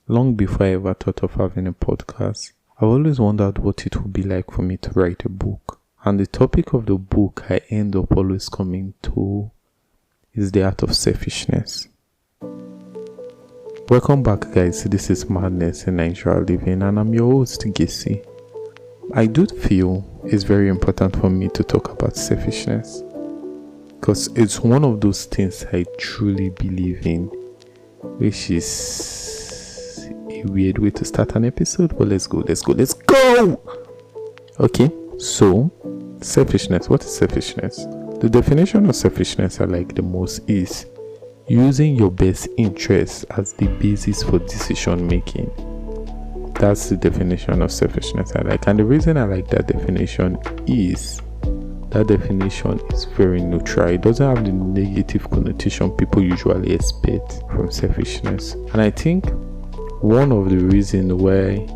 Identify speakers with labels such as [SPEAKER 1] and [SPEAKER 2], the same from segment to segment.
[SPEAKER 1] Long before I ever thought of having a podcast, I've always wondered what it would be like for me to write a book. And the topic of the book I end up always coming to is the art of selfishness. Welcome back, guys. This is Madness in Nigeria Living, and I'm your host, Gissy. I do feel it's very important for me to talk about selfishness because it's one of those things I truly believe in, which is a weird way to start an episode, but let's go. Okay, so selfishness. What is selfishness? The definition of selfishness I like the most is using your best interests as the basis for decision making. That's the definition of selfishness I like. And the reason I like that definition is very neutral. It doesn't have the negative connotation people usually expect from selfishness. And I think one of the reasons why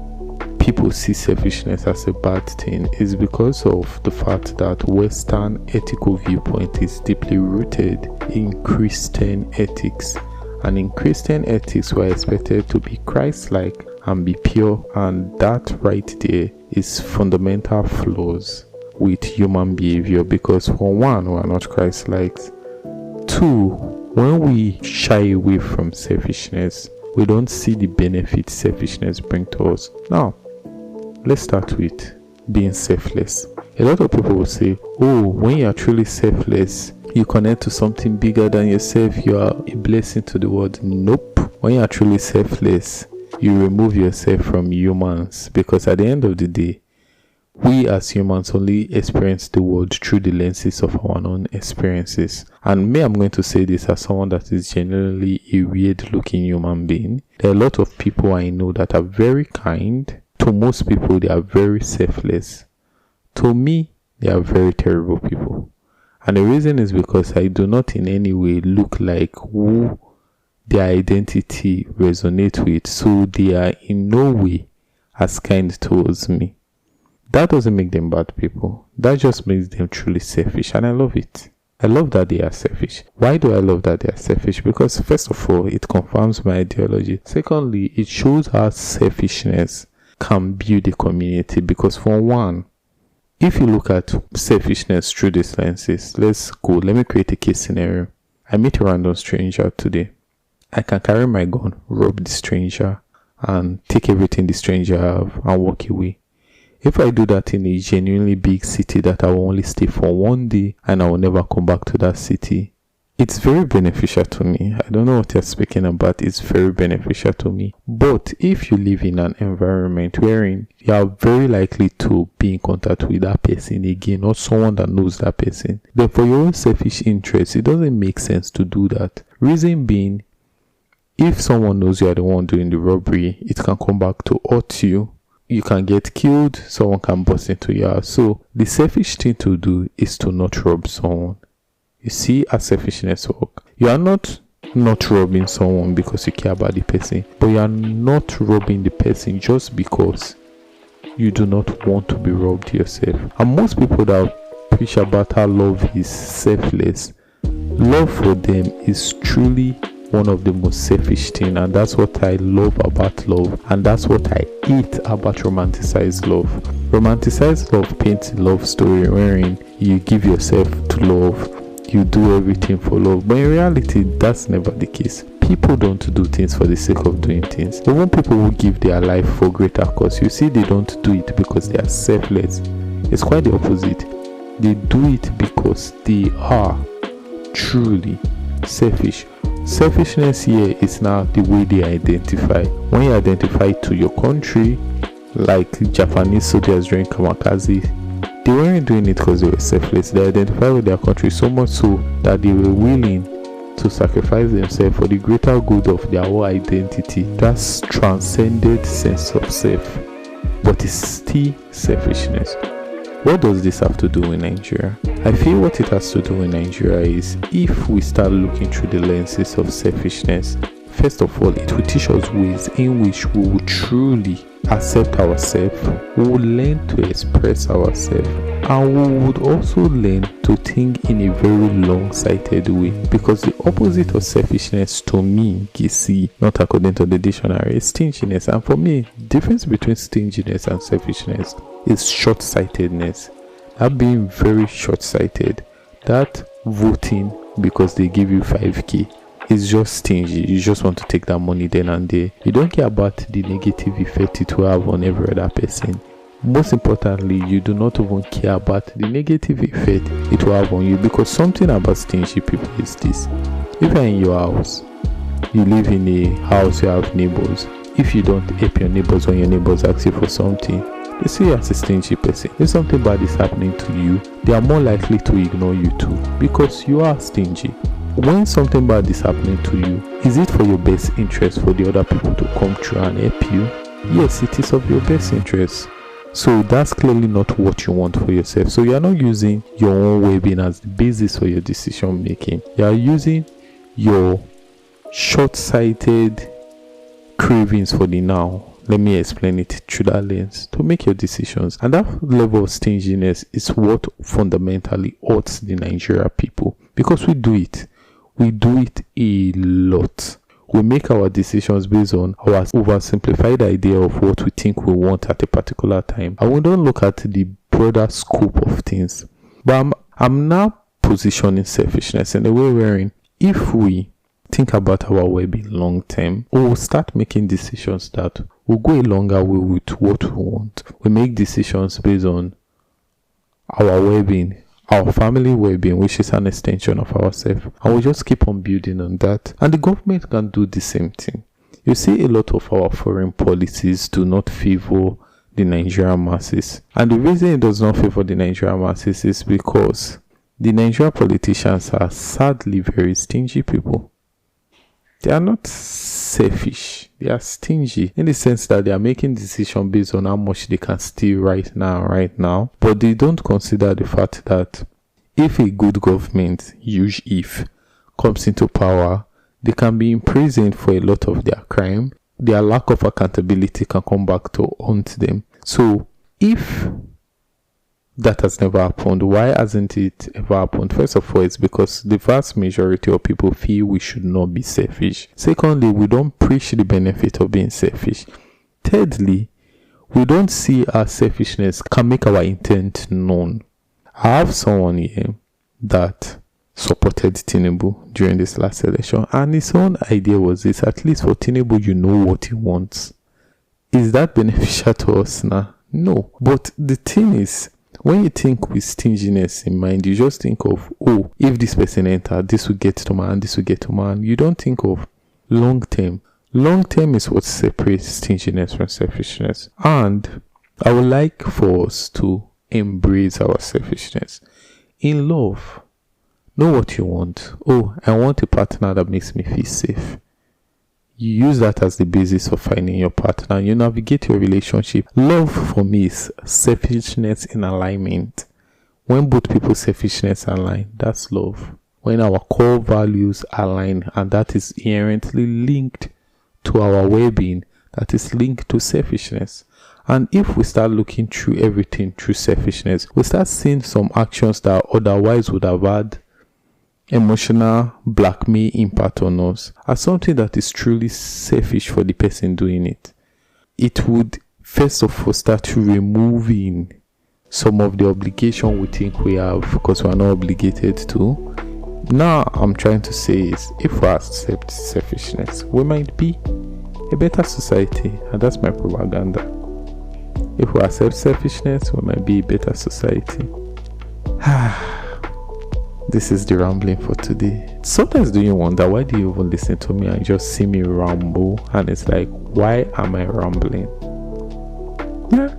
[SPEAKER 1] people see selfishness as a bad thing is because of the fact that Western ethical viewpoint is deeply rooted in Christian ethics. And in Christian ethics, we're expected to be Christ-like and be pure, and that right there is fundamental flaws with human behavior, because for one, we're not Christ-like. Two, when we shy away from selfishness, we don't see the benefits selfishness brings to us. Now, let's start with being selfless. A lot of people will say, oh, when you are truly selfless, you connect to something bigger than yourself, you are a blessing to the world. Nope. When you are truly selfless, you remove yourself from humans, because at the end of the day, we as humans only experience the world through the lenses of our own experiences. And me, I'm going to say this as someone that is genuinely a weird looking human being. There are a lot of people I know that are very kind. To most people, they are very selfless. To me, they are very terrible people. And the reason is because I do not in any way look like who their identity resonates with, so they are in no way as kind towards me. That doesn't make them bad people. That just makes them truly selfish, and I love it. I love that they are selfish. Why do I love that they are selfish? Because first of all, it confirms my ideology. Secondly, it shows how selfishness can build a community, because for one, if you look at selfishness through these lenses, let me create a case scenario. I meet a random stranger today. I can carry my gun, rob the stranger, and take everything the stranger have and walk away. If I do that in a genuinely big city that I will only stay for one day and I will never come back to that city, it's very beneficial to me. I don't know what you're speaking about. It's very beneficial to me. But if you live in an environment wherein you are very likely to be in contact with that person again, or someone that knows that person, then for your own selfish interest, it doesn't make sense to do that. Reason being, if someone knows you are the one doing the robbery, it can come back to hurt you. You can get killed. Someone can burst into your house. So the selfish thing to do is to not rob someone. You see how selfishness works. You are not robbing someone because you care about the person, but you are not robbing the person just because you do not want to be robbed yourself. And most people that preach about how love is selfless, love for them is truly one of the most selfish things, and that's what I love about love, and that's what I hate about romanticized love. Romanticized love paints a love story wherein you give yourself to love, you do everything for love, but in reality, that's never the case. People don't do things for the sake of doing things. Even people who give their life for greater cause, you see, they don't do it because they are selfless. It's quite the opposite. They do it because they are truly selfish. Selfishness here is now the way they identify. When you identify to your country, like Japanese soldiers during Kamikaze, they weren't doing it because they were selfless. They identified with their country so much so that they were willing to sacrifice themselves for the greater good of their whole identity. That's transcended sense of self, but it's still selfishness. What does this have to do with Nigeria? I feel what it has to do with Nigeria is, if we start looking through the lenses of selfishness, first of all, it will teach us ways in which we will truly accept ourselves, we will learn to express ourselves, and we would also learn to think in a very long-sighted way, because the opposite of selfishness to me, Kisi, not according to the dictionary, is stinginess. And for me, the difference between stinginess and selfishness is short-sightedness. That being very short-sighted, that voting because they give you 5k is just stingy. You just want to take that money then and there. You don't care about the negative effect it will have on every other person. Most importantly, you do not even care about the negative effect it will have on you, because something about stingy people is this: if you're in your house, you live in a house, you have neighbors. If you don't help your neighbors when your neighbors ask you for something, they see you as a stingy person. If something bad is happening to you, they are more likely to ignore you too, because you are stingy. When something bad is happening to you, is it for your best interest for the other people to come through and help you? Yes, it is of your best interest. So that's clearly not what you want for yourself. So you are not using your own well-being as the basis for your decision making. You are using your short-sighted cravings for the now, let me explain it through that lens, to make your decisions. And that level of stinginess is what fundamentally hurts the Nigeria people, because we do it a lot. We make our decisions based on our oversimplified idea of what we think we want at a particular time, and we don't look at the broader scope of things. But I'm now positioning selfishness in a way wherein, if we think about our well-being long term, we will start making decisions that will go a longer way with what we want. We make decisions based on our well-being, our family well-being, which is an extension of ourselves, and we just keep on building on that. And the government can do the same thing. You see, a lot of our foreign policies do not favor the Nigerian masses, and the reason it does not favor the Nigerian masses is because the Nigerian politicians are sadly very stingy people. They are not selfish, they are stingy, in the sense that they are making decisions based on how much they can steal right now, but they don't consider the fact that if a good government, huge if, comes into power, they can be imprisoned for a lot of their crime. Their lack of accountability can come back to haunt them. So if that has never happened, why hasn't it ever happened? First of all, it's because the vast majority of people feel we should not be selfish. Secondly, we don't preach the benefit of being selfish. Thirdly, we don't see our selfishness can make our intent known. I have someone here that supported Tinubu during this last election, and his own idea was this: at least for Tinubu, you know what he wants. Is that beneficial to us now? No. But the thing is, when you think with stinginess in mind, you just think of, oh, if this person entered, this will get to man, this will get to man. You don't think of long term. Long term is what separates stinginess from selfishness. And I would like for us to embrace our selfishness. In love, know what you want. Oh, I want a partner that makes me feel safe. You use that as the basis of finding your partner, and you navigate your relationship. Love for me is selfishness in alignment. When both people's selfishness align, that's love. When our core values align, and that is inherently linked to our well-being, that is linked to selfishness. And if we start looking through everything through selfishness, we start seeing some actions that otherwise would have had emotional blackmail impact on us as something that is truly selfish for the person doing it. It would first of all start removing some of the obligation we think we have because we are not obligated to. Now I'm trying to say is, if we accept selfishness, we might be a better society, and that's my propaganda. If we accept selfishness, we might be a better society. This is the rambling for today. Sometimes do you wonder, why do you even listen to me and just see me ramble? And it's like, why am I rambling? Yeah.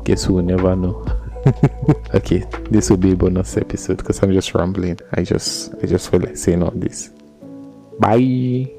[SPEAKER 1] Guess we'll never know. Okay, this will be a bonus episode because I'm just rambling. I just feel like saying all this. Bye.